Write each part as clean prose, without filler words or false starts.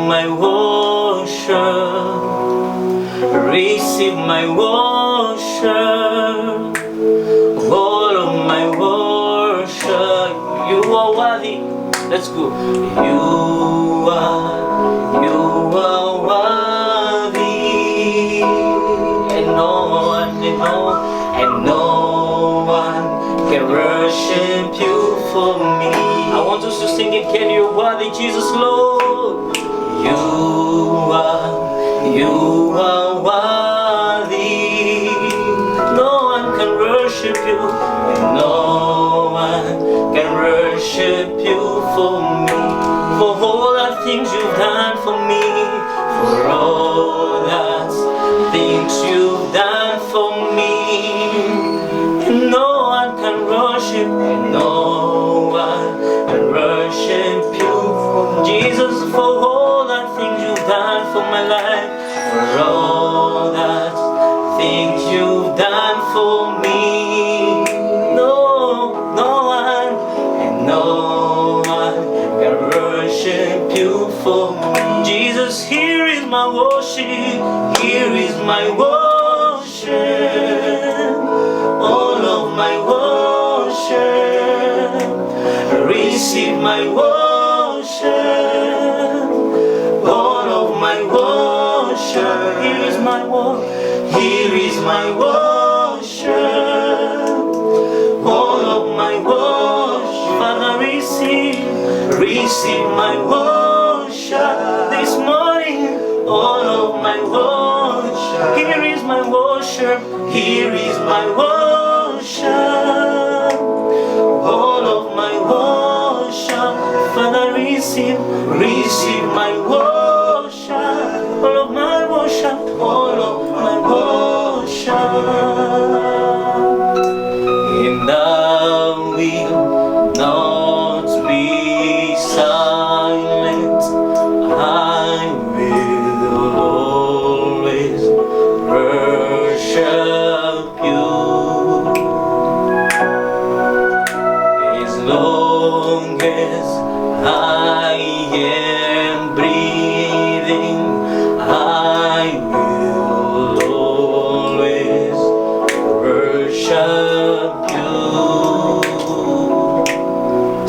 my worship, receive my worship, all of my worship. You are worthy. Let's go. You are worthy, and no one can worship you for me. I want us to sing it. Can you worthy, Jesus, Lord? You are worthy. No one can worship you, and no one can worship you for me. For all the things you've done for me, for all the things you've done for me, and no one can worship, and no one can worship you, Jesus, for all the things you've done for my life, for all the things you've done for me. No one, and no one can worship you for me. Jesus, here is my worship, here is my worship, all of my worship, receive my worship, all of my worship. Here is my worship, here is my worship, all of my worship. Father, receive my worship this morning, all of my worship. Here is my worship, here is my worship, all of my worship. Father, receive my worship, all of my worship, all of my worship. And I will not be silent, I will always worship you. As long as I am breathing, I will always worship you.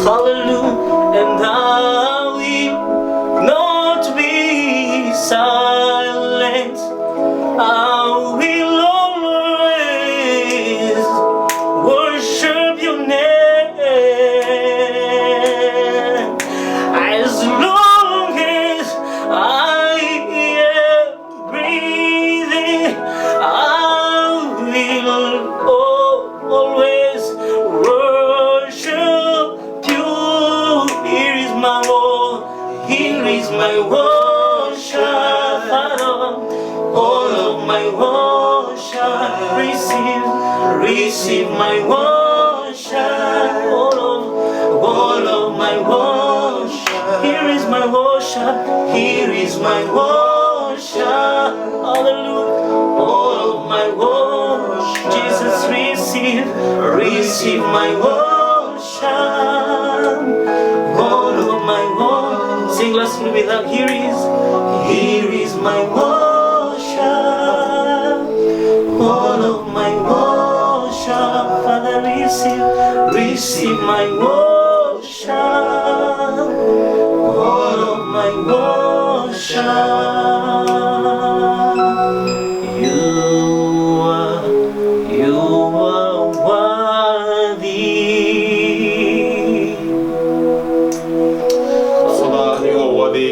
Hallelujah. And I will not be silent, I will always worship your name. As long as I am breathing, I will always worship you. Here is my worship, here is my worship, Father, all of my worship. Receive my worship, all of my worship. Here is my worship, here is my worship, hallelujah, all of my worship. Jesus, receive my worship, all of my worship. Sing lastly with that. Here is my worship, all of my worship. Father, receive my worship, all of my worship. You are worthy. Father, you are worthy.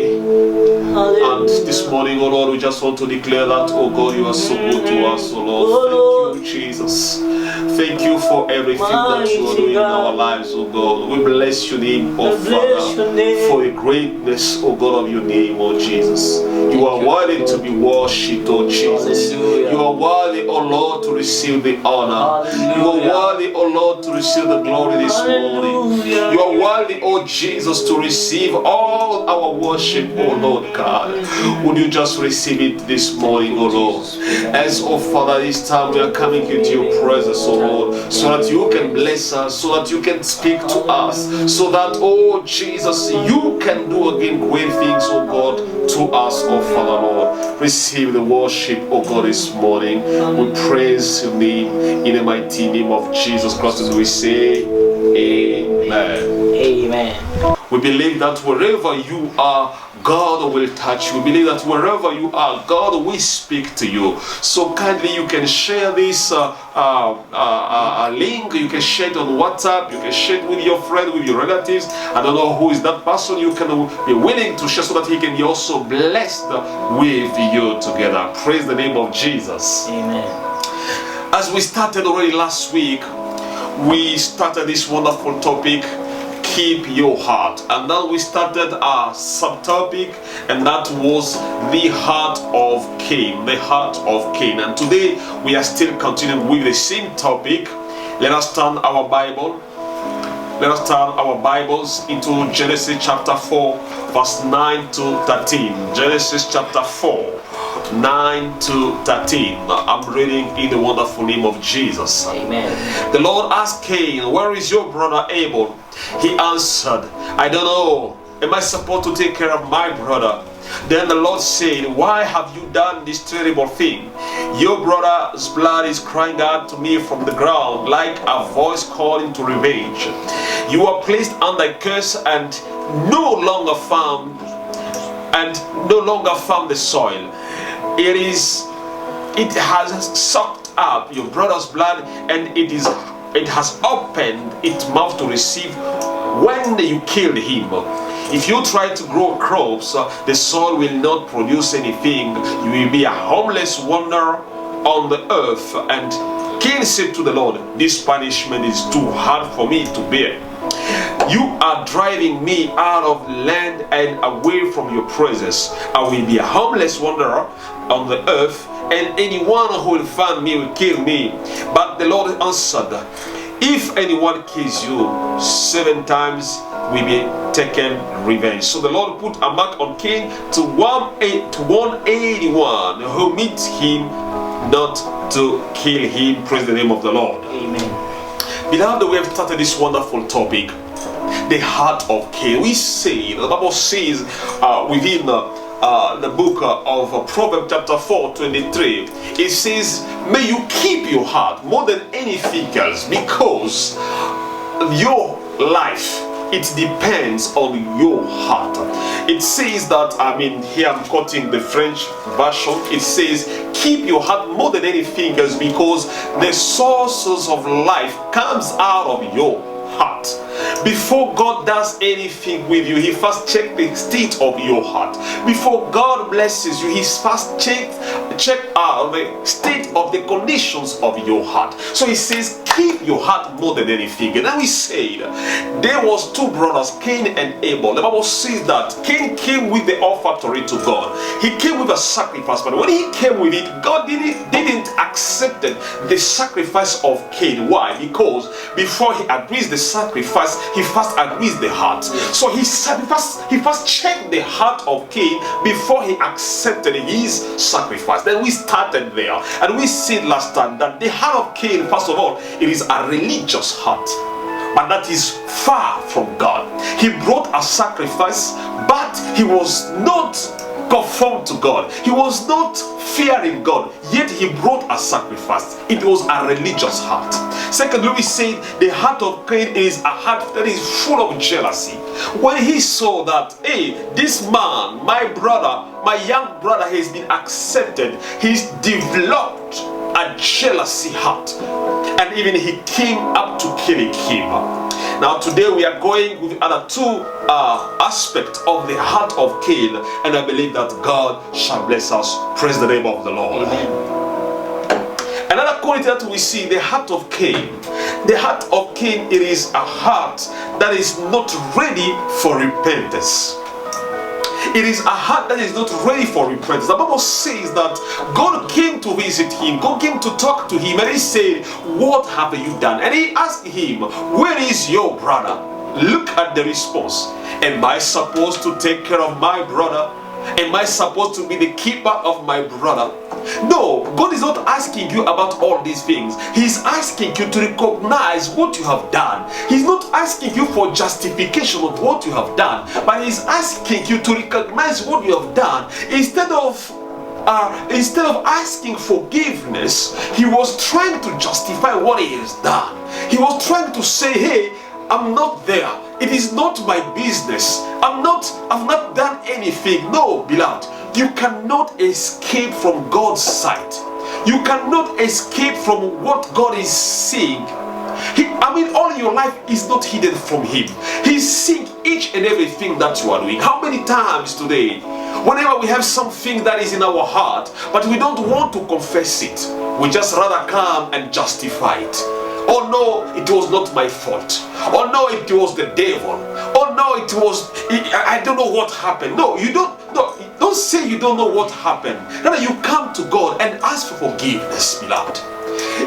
And this morning, oh Lord, we just want to declare that, oh God, you are so good to us, oh Lord. Thank you, Jesus. Thank you for everything that you are doing in our lives, oh God. We bless your name, oh Father, for the greatness, oh God, of your name, oh Jesus. You are worthy to be worshipped, oh Jesus. You are worthy, oh Lord, to receive the honor. You are worthy, oh Lord, to receive the glory this morning. You are worthy, oh Jesus, to receive all our worship, oh Lord God. Would you just receive it this morning, oh Lord? As, oh Father, this time we are coming into your presence, oh Lord. Lord, so that you can bless us, so that you can speak to us, so that, oh Jesus, you can do again great things, oh God, to us, oh Father Lord. Receive the worship, oh God, this morning. We praise your name in the mighty name of Jesus Christ, as we say, amen. Amen. We believe that wherever you are, God will touch you. We believe that wherever you are, God will speak to you. So kindly you can share this link, you can share it on WhatsApp, you can share it with your friend, with your relatives. I don't know who is that person. You can be willing to share so that he can be also blessed with you together. Praise the name of Jesus. Amen. As we started already last week, we started this wonderful topic, keep your heart, and then we started our subtopic, and that was the heart of Cain, the heart of Cain. And today we are still continuing with the same topic. Let us turn our Bible. Let us turn our Bibles into Genesis chapter 4, verse 9 to 13. Genesis chapter 4, 9 to 13. I'm reading in the wonderful name of Jesus. Amen. The Lord asked Cain, "Where is your brother Abel?" He answered, "I don't know. Am I supposed to take care of my brother?" Then the Lord said, "Why have you done this terrible thing? Your brother's blood is crying out to me from the ground like a voice calling to revenge. You are placed under curse and no longer found the soil. It has sucked up your brother's blood, and it has opened its mouth to receive when you killed him. If you try to grow crops, the soil will not produce anything. You will be a homeless wanderer on the earth." And Cain said to the Lord, "This punishment is too hard for me to bear. You are driving me out of land and away from your presence. I will be a homeless wanderer on the earth, and anyone who will find me will kill me." But the Lord answered, "If anyone kills you 7 times, will be taken revenge." So the Lord put a mark on Cain to 181 who meets him not to kill him. Praise the name of the Lord. Amen. Beloved, we have started this wonderful topic, the heart of Cain. We say, the Bible says within the book of Proverbs chapter 4:23, it says, "May you keep your heart more than anything else, because your life, it depends on your heart." It says that, here I'm quoting the French version, it says, "Keep your heart more than anything else, because the sources of life comes out of your heart." Before God does anything with you, He first checks the state of your heart. Before God blesses you, He first check out the state of the conditions of your heart. So He says, keep your heart more than anything. And then we said there was 2 brothers, Cain and Abel. The Bible says that Cain came with the offertory to God. He came with a sacrifice, but when he came with it, God didn't accept the sacrifice of Cain. Why? Because before He agrees the sacrifice, He first agrees the heart. So he first checked the heart of Cain before He accepted his sacrifice. Then we started there, and we said last time that the heart of Cain, first of all, it is a religious heart, but that is far from God. He brought a sacrifice, but he was not conformed to God. He was not fearing God, yet he brought a sacrifice. It was a religious heart. Secondly, we said the heart of Cain is a heart that is full of jealousy. When he saw that, hey, this man, my brother, my young brother, has been accepted, he's developed a jealousy heart, and even he came up to killing him. Now today we are going with other 2 aspects of the heart of Cain, and I believe that God shall bless us. Praise the name of the Lord. Amen. Another quality that we see, the heart of Cain. The heart of Cain, it is a heart that is not ready for repentance. It is a heart that is not ready for repentance. The Bible says that God came to visit him. God came to talk to him, and He said, "What have you done?" And He asked him, "Where is your brother?" Look at the response. "Am I supposed to take care of my brother? Am I supposed to be the keeper of my brother? No, God is not asking you about all these things. He's asking you to recognize what you have done. He's not asking you for justification of what you have done, but He's asking you to recognize what you have done. Instead of asking forgiveness, He was trying to justify what He has done. He was trying to say, hey, I'm not there. It is not my business. I've not done anything. No, beloved, you cannot escape from God's sight. You cannot escape from what God is seeing. All your life is not hidden from Him. He's seeing each and everything that you are doing. How many times today, whenever we have something that is in our heart, but we don't want to confess it, we just rather come and justify it. Oh no, it was not my fault. Oh no, it was the devil. Oh no, I don't know what happened. No, don't say you don't know what happened. Rather, you come to God and ask for forgiveness, beloved.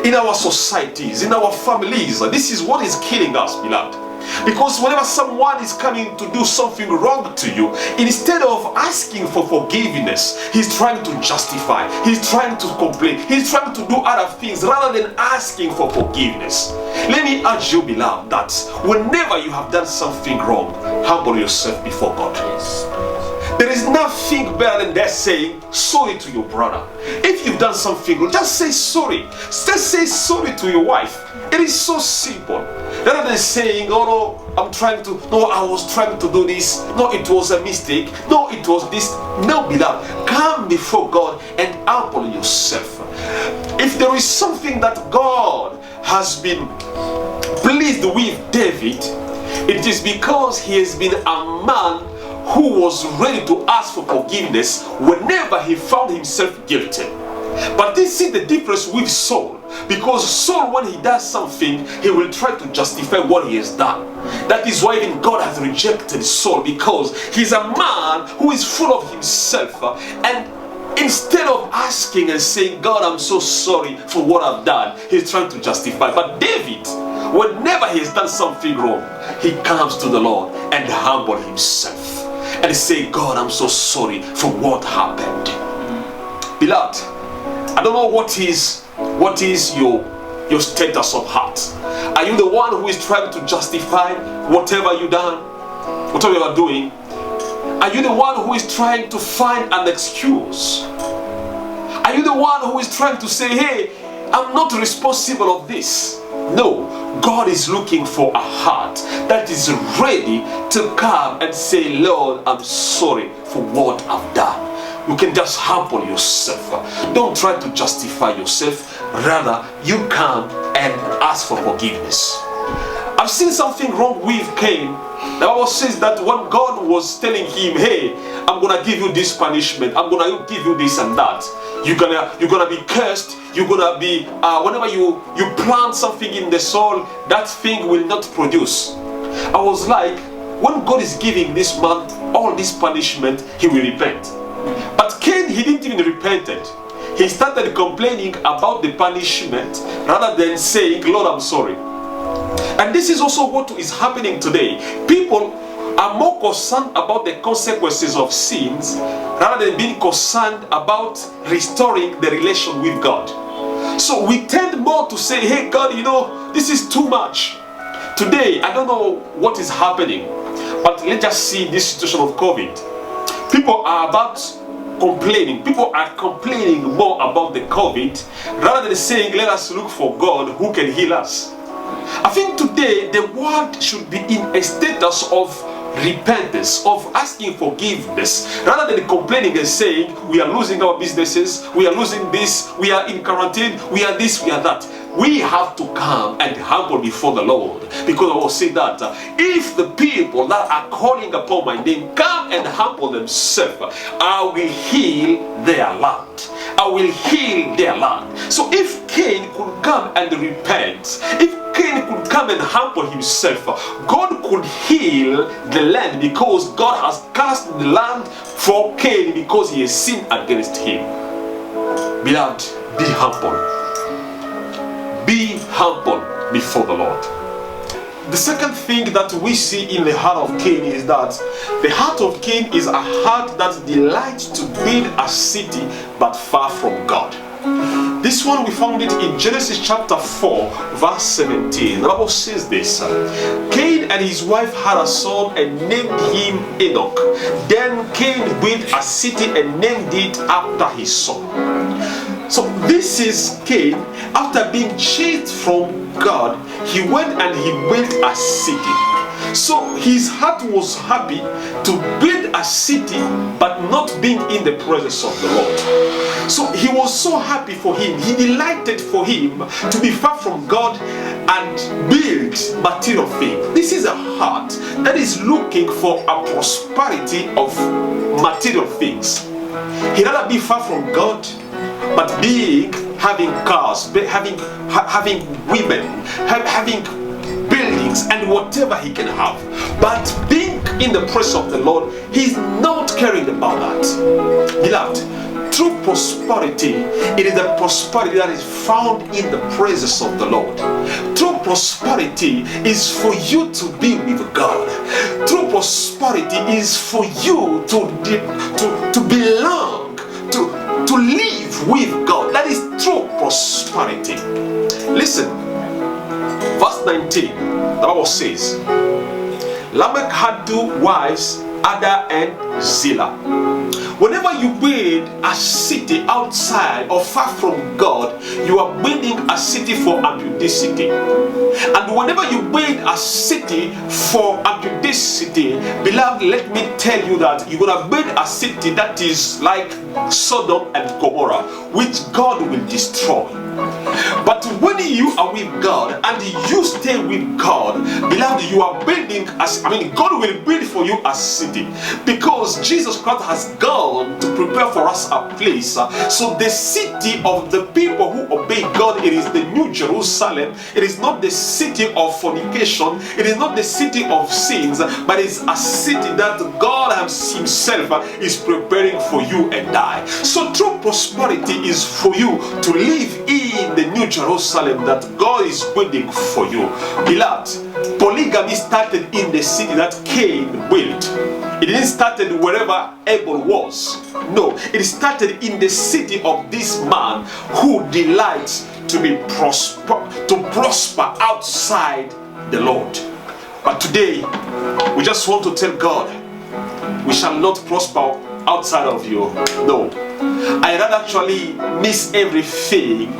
In our societies, in our families, this is what is killing us, beloved. Because whenever someone is coming to do something wrong to you, instead of asking for forgiveness, he's trying to justify, he's trying to complain, he's trying to do other things rather than asking for forgiveness. Let me urge you, beloved, that whenever you have done something wrong, humble yourself before God. There is nothing better than that saying sorry to your brother. If you've done something wrong, just say sorry. Just say sorry to your wife. It is so simple. Rather than saying, oh no, I was trying to do this. No, it was a mistake. No, it was this. No, beloved, come before God and humble yourself. If there is something that God has been pleased with David, it is because he has been a man who was ready to ask for forgiveness whenever he found himself guilty. But this is the difference with Saul, because Saul, when he does something, he will try to justify what he has done. That is why even God has rejected Saul, because he's a man who is full of himself, and instead of asking and saying, God, I'm so sorry for what I've done, he's trying to justify. But David, whenever he has done something wrong, he comes to the Lord and humble himself and say, God, I'm so sorry for what happened. Beloved, I don't know what is your status of heart. Are you the one who is trying to justify whatever you've done, whatever you are doing? Are you the one who is trying to find an excuse? Are you the one who is trying to say, hey, I'm not responsible of this? No, God is looking for a heart that is ready to come and say, Lord, I'm sorry for what I've done. You can just humble yourself. Don't try to justify yourself. Rather, you come and ask for forgiveness. I've seen something wrong with Cain. The Bible says that when God was telling him, hey, I'm gonna give you this punishment, I'm gonna give you this and that, you're gonna be cursed, you're gonna be whenever you plant something in the soil, that thing will not produce. I was like, when God is giving this man all this punishment, he will repent. But Cain, he didn't even repent it. He started complaining about the punishment rather than saying, Lord, I'm sorry. And this is also what is happening today. People are more concerned about the consequences of sins rather than being concerned about restoring the relation with God. So we tend more to say, hey God, this is too much. Today, I don't know what is happening, but let's just see this situation of COVID. People are complaining. People are complaining more about the COVID rather than saying, let us look for God who can heal us. I think today the world should be in a status of repentance, of asking forgiveness, rather than complaining and saying, we are losing our businesses, we are losing this, we are in quarantine, we are this, we are that. We have to come and humble before the Lord, because I will say that if the people that are calling upon my name come and humble themselves, I will heal their land. I will heal their land. So if Cain could come and repent, if Cain could come and humble himself, God could heal the land, because God has cast the land for Cain because he has sinned against him. Beloved, be humble. Be humble before the Lord. the second thing that we see in the heart of Cain is that the heart of Cain is a heart that delights to build a city but far from God. This one we found it in Genesis chapter 4 verse 17. The Bible says this: Cain and his wife had a son and named him Enoch. Then Cain built a city and named it after his son. So this is Cain. After being chased from God, he went and he built a city. So his heart was happy to build a city but not being in the presence of the Lord. So he was so happy for him. He delighted for him to be far from God and build material things. This is a heart that is looking for a prosperity of material things. He'd rather be far from God but having cars, having women, having buildings and whatever he can have, but being in the presence of the Lord, he's not caring about that. Beloved, true prosperity, it is the prosperity that is found in the presence of the Lord. True prosperity is for you to be with God. True prosperity is for you to belong, to live with God. That is true prosperity. Listen, verse 19, the Bible says, Lamech had 2 wives, Ada and Zillah. Whenever you build a city outside or far from God, you are building a city for impudicity. And whenever you build a city for impudicity, beloved, let me tell you that you're going to build a city that is like Sodom and Gomorrah, which God will destroy. But when you are with God and you stay with God, beloved, you are building God will build for you a city, because Jesus Christ has gone to prepare for us a place. So the city of the people who obey God, it is the New Jerusalem. It is not the city of fornication, it is not the city of sins, but it's a city that God himself is preparing for you and I. So true prosperity is for you to live in the New Jerusalem that God is building for you. Beloved, polygamy started in the city that Cain built. It didn't start wherever Abel was. No, it started in the city of this man who delights to prosper outside the Lord. But today, we just want to tell God, we shall not prosper outside of you. No. I'd rather actually miss everything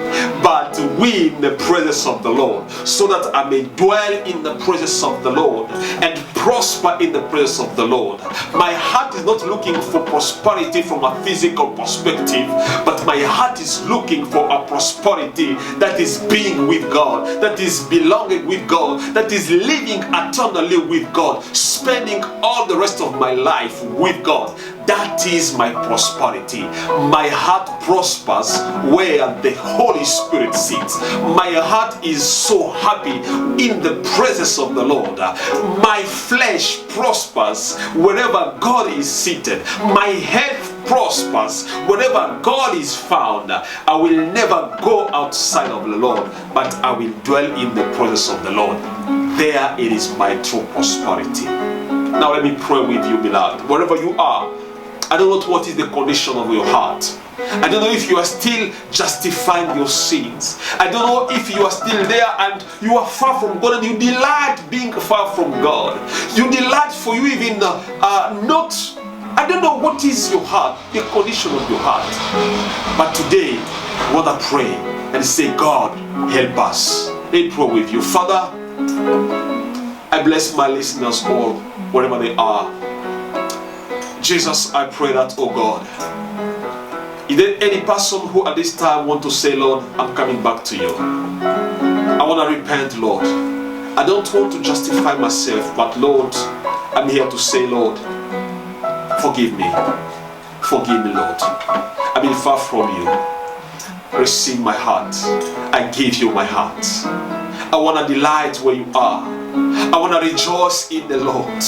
but win the presence of the Lord, so that I may dwell in the presence of the Lord and prosper in the presence of the Lord. My heart is not looking for prosperity from a physical perspective, but my heart is looking for a prosperity that is being with God, that is belonging with God, that is living eternally with God, spending all the rest of my life with God. That is my prosperity. My heart prospers where the Holy Spirit sits. My heart is so happy in the presence of the Lord. My flesh prospers wherever God is seated. My health prospers wherever God is found. I will never go outside of the Lord, but I will dwell in the presence of the Lord. There it is my true prosperity. Now let me pray with you, beloved. Wherever you are, I don't know what is the condition of your heart. I don't know if you are still justifying your sins. I don't know if you are still there and you are far from God and you delight being far from God. You delight for you even I don't know what is your heart, the condition of your heart. But today, I want to pray and say, God, help us. Let me pray with you. Father, I bless my listeners all, wherever they are. Jesus, I pray that, oh God, is there any person who at this time want to say, Lord, I'm coming back to you. I want to repent, Lord. I don't want to justify myself, but Lord, I'm here to say, Lord, forgive me. Forgive me, Lord. I've been far from you. Receive my heart. I give you my heart. I want to delight where you are. I want to rejoice in the Lord.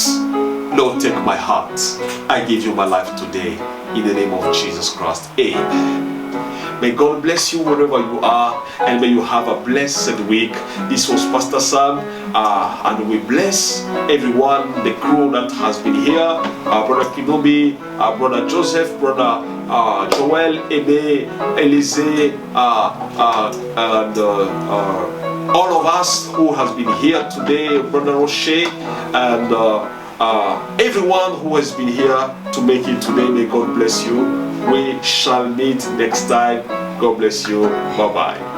Lord, take my heart. I give you my life today in the name of Jesus Christ. Amen. May God bless you wherever you are, and may you have a blessed week. This was Pastor Sam, and we bless everyone, the crew that has been here, Brother Kinobi, Brother Joseph, Brother Joel, Ebe, Elise, and all of us who has been here today, Brother Roche, and everyone who has been here to make it today. May God bless you. We shall meet next time. God bless you. Bye-bye.